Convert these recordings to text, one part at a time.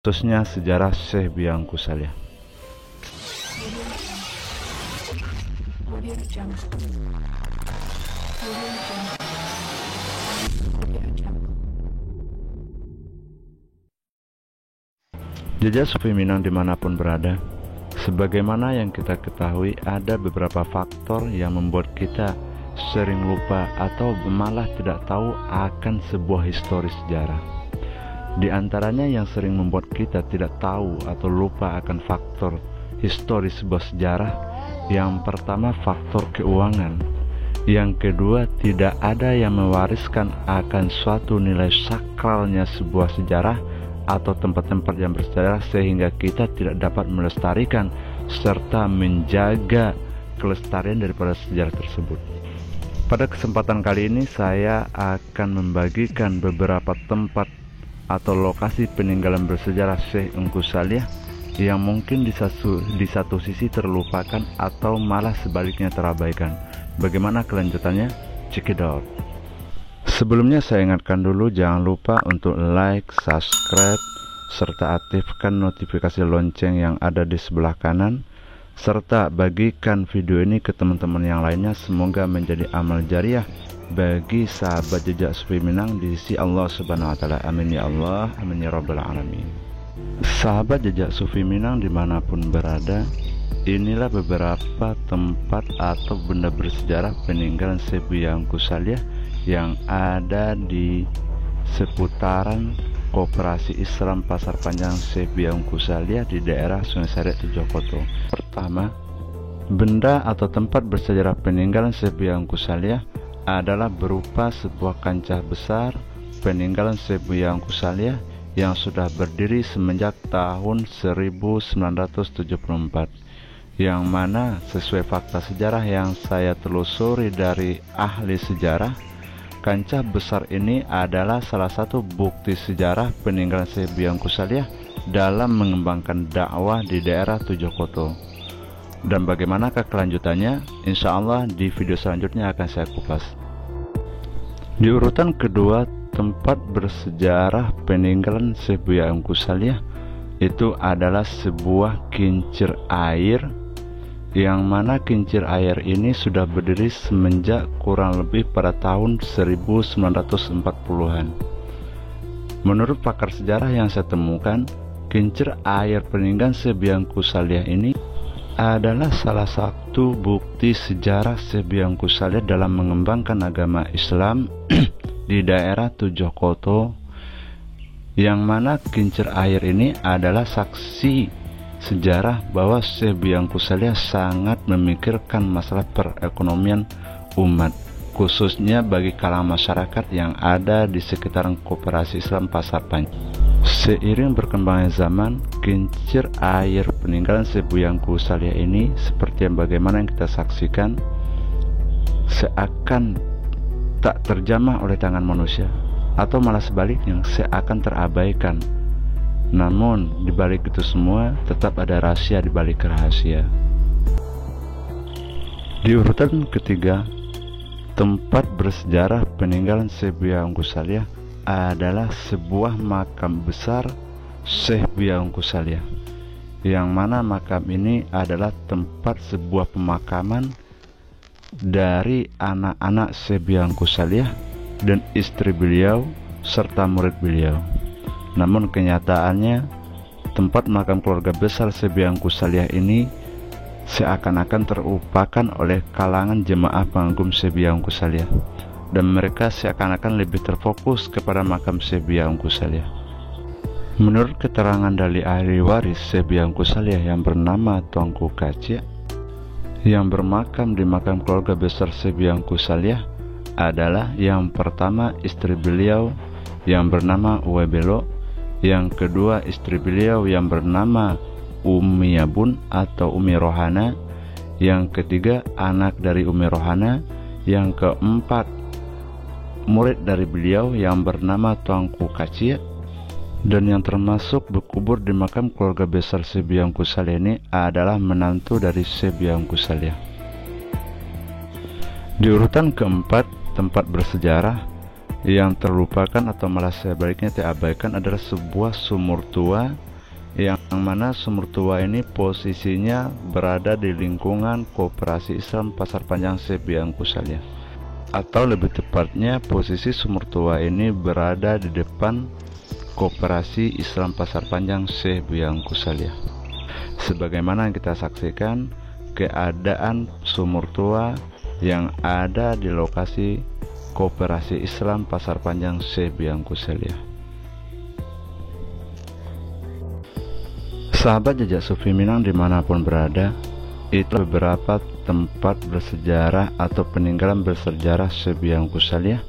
khususnya sejarah Syekh Biangku Saleh. Jejak Sufi Minang dimanapun berada, sebagaimana yang kita ketahui, ada beberapa faktor yang membuat kita sering lupa atau malah tidak tahu akan sebuah histori sejarah. Di antaranya yang sering membuat kita tidak tahu atau lupa akan faktor histori sebuah sejarah, yang pertama faktor keuangan, yang kedua tidak ada yang mewariskan akan suatu nilai sakralnya sebuah sejarah atau tempat-tempat yang bersejarah sehingga kita tidak dapat melestarikan serta menjaga kelestarian daripada sejarah tersebut. Pada kesempatan kali ini saya akan membagikan beberapa tempat atau lokasi peninggalan bersejarah Syekh Engku Saleh yang mungkin di satu sisi terlupakan atau malah sebaliknya terabaikan. Bagaimana kelanjutannya? Check it out. Sebelumnya saya ingatkan dulu, jangan lupa untuk like, subscribe, serta aktifkan notifikasi lonceng yang ada di sebelah kanan, serta bagikan video ini ke teman-teman yang lainnya. Semoga menjadi amal jariah bagi sahabat Jejak Sufi Minang di sisi Allah Subhanahu wa Ta'ala. Amin ya Allah, amin ya Rabbal Alamin. Sahabat Jejak Sufi Minang dimanapun berada, inilah beberapa tempat atau benda bersejarah peninggalan Syekh Biangku Saleh yang ada di seputaran Koperasi Islam Pasar Panjang Syekh Biangku Saleh di daerah Sungai Sariat Tujokoto. Pertama, benda atau tempat bersejarah peninggalan Syekh Biangku Saleh adalah berupa sebuah kancah besar peninggalan Syekh Biangku Saleh yang sudah berdiri semenjak tahun 1974, yang mana sesuai fakta sejarah yang saya telusuri dari ahli sejarah, kancah besar ini adalah salah satu bukti sejarah peninggalan Syekh Biangku Saleh dalam mengembangkan dakwah di daerah Tujokoto. Dan bagaimanakah kelanjutannya? Insya Allah di video selanjutnya akan saya kupas. Di urutan kedua, tempat bersejarah peninggalan Syekh Biangku Saleh itu adalah sebuah kincir air, yang mana kincir air ini sudah berdiri semenjak kurang lebih pada tahun 1940-an. Menurut pakar sejarah yang saya temukan, kincir air peninggalan Syekh Biangku Saleh ini adalah salah satu bukti sejarah Syekh Biangku Saleh dalam mengembangkan agama Islam di daerah Tujokoto, yang mana kincir air ini adalah saksi sejarah bahwa Syekh Biangku Saleh sangat memikirkan masalah perekonomian umat, khususnya bagi kalangan masyarakat yang ada di sekitaran Koperasi Islam Pasar Panjang. Seiring berkembangnya zaman, kincir air peninggalan Syekh Biangku Saleh ini seperti yang bagaimana yang kita saksikan seakan tak terjamah oleh tangan manusia, atau malah sebaliknya seakan terabaikan. Namun di balik itu semua tetap ada rahasia di balik rahasia. Di urutan ketiga, tempat bersejarah peninggalan Syekh Biangku Saleh adalah sebuah makam besar Syekh Biangku Saleh, yang mana makam ini adalah tempat sebuah pemakaman dari anak-anak Syekh Biangku Saleh dan istri beliau serta murid beliau. Namun kenyataannya tempat makam keluarga besar Syekh Biangku Saleh ini seakan-akan terupakan oleh kalangan jemaah pengagum Syekh Biangku Saleh, dan mereka seakan-akan lebih terfokus kepada makam Syekh Biangku Saleh. Menurut keterangan dari ahli waris Syekh Biangku Saleh yang bernama Tuanku Kacik, yang bermakam di makam keluarga besar Syekh Biangku Saleh adalah yang pertama istri beliau yang bernama Uwebelo, yang kedua istri beliau yang bernama Umi Yabun atau Umi Rohana, yang ketiga anak dari Umi Rohana, yang keempat murid dari beliau yang bernama Tuanku Kacik, dan yang termasuk berkubur di makam keluarga besar Syekh Biangku Saleh ini adalah menantu dari Syekh Biangku Saleh. Di urutan keempat, tempat bersejarah yang terlupakan atau malah sebaliknya terabaikan adalah sebuah sumur tua yang mana sumur tua ini posisinya berada di lingkungan Koperasi Islam Pasar Panjang Syekh Biangku Saleh, atau lebih tepatnya posisi sumur tua ini berada di depan Koperasi Islam Pasar Panjang Syekh Biangku Saleh. Sebagaimana yang kita saksikan keadaan sumur tua yang ada di lokasi Koperasi Islam Pasar Panjang Syekh Biangku Saleh. Sahabat Jejak Sufi Minang dimanapun berada, itu beberapa tempat bersejarah atau peninggalan bersejarah Syekh Biangku Saleh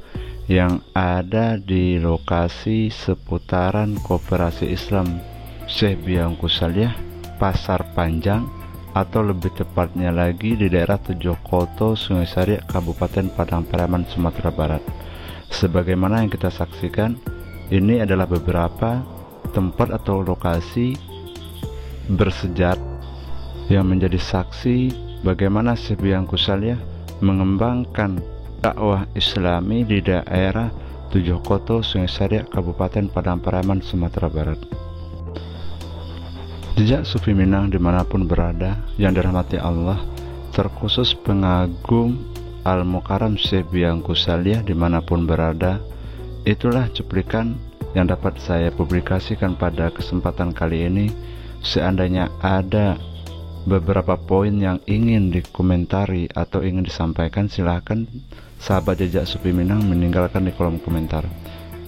yang ada di lokasi seputaran Koperasi Islam Syekh Biangku Saleh Pasar Panjang, atau lebih tepatnya lagi di daerah Tujokoto, Sungai Sari, Kabupaten Padang Pariaman, Sumatera Barat. Sebagaimana yang kita saksikan, ini adalah beberapa tempat atau lokasi bersejarah yang menjadi saksi bagaimana Syekh Biangku Saleh mengembangkan dakwah Islami di daerah Tujokoto, Sungai Sari, Kabupaten Padang Pariaman, Sumatera Barat. Jejak Sufi Minang dimanapun berada yang dirahmati Allah, terkhusus pengagum Al-Mukarram Syekh Biangku Saleh dimanapun berada, itulah cuplikan yang dapat saya publikasikan pada kesempatan kali ini. Seandainya ada beberapa poin yang ingin dikomentari atau ingin disampaikan, silahkan sahabat Jejak Sufi Minang meninggalkan di kolom komentar.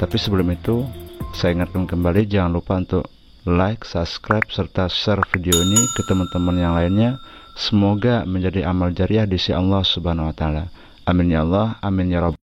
Tapi sebelum itu, saya ingatkan kembali, jangan lupa untuk like, subscribe, serta share video ini ke teman-teman yang lainnya. Semoga menjadi amal jariah di sisi Allah Subhanahu wa Ta'ala. Amin ya Allah, amin ya Rabb.